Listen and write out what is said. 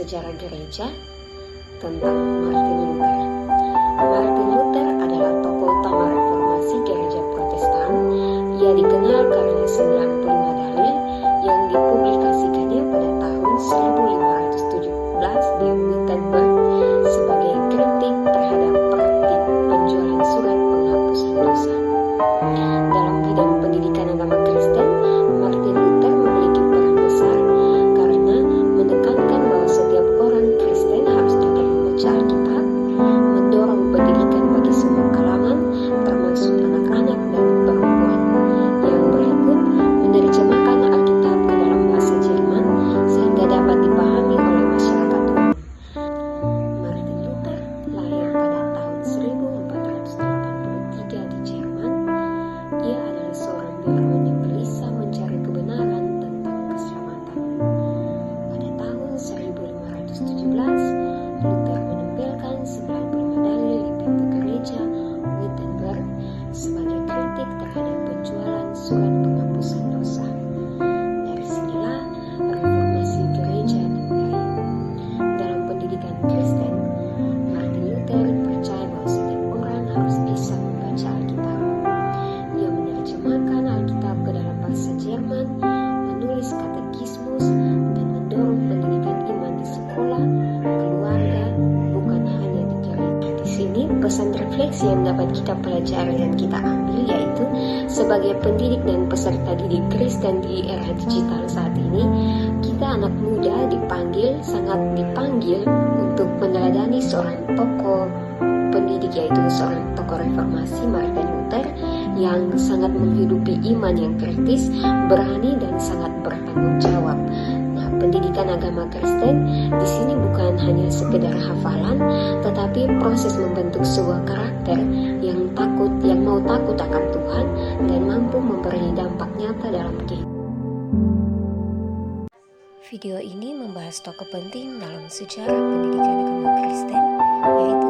sejarah gereja tentang Martin Luther. Martin Luther adalah tokoh utama reformasi gereja Protestan. Ia dikenal karena 95 dalil yang dipublikasikannya pada tahun 1517 di Wittenberg sebagai kritik terhadap praktik penjualan surat penghapusan dosa. Dalam bidang pendidikan agama Kristen, Martin Luther memiliki peran besar karena menekankan bahwa setiap orang Kristen harus dapat membaca Alkitab, mendorong pendidikan bagi semua kalangan, termasuk anak-anak dan perempuan. Yang berikut menerjemahkan Alkitab ke dalam bahasa Jerman sehingga dapat dipahami oleh masyarakat umum. Martin Luther lahir pada tahun 1483 di Jerman. Ia adalah seorang biarawan yang gelisah mencari kebenaran tentang keselamatan. Pada tahun 1517, Luther menempelkan 95 dalil di pintu gereja Wittenberg sebagai kritik terhadap penjualan surat penghapusan dosa. Dari sinilah reformasi gereja dimulai. Dalam pendidikan Kristen, Martin Luther percaya bahwa setiap orang harus bisa membaca Alkitab. Ia menerjemahkan Alkitab ke dalam bahasa Jerman, menulis katekismus, dan mendorong pendidikan iman di sekolah, keluarga, bukan hanya di gereja. Di sini pesan refleksi yang dapat kita pelajari dan kita ambil yaitu sebagai pendidik dan peserta didik Kristen di era digital saat ini, kita anak muda sangat dipanggil untuk meneladani seorang tokoh pendidik yaitu seorang tokoh reformasi Martin Luther yang sangat menghidupi iman yang kritis, berani dan sangat bertanggung jawab. Nah, pendidikan agama Kristen di sini bukan hanya sekedar hafalan, tetapi proses membentuk sebuah karakter yang mau takut akan Tuhan dan mampu memberi dampak nyata dalam kehidupan. Video ini membahas tokoh penting dalam sejarah pendidikan agama Kristen, yaitu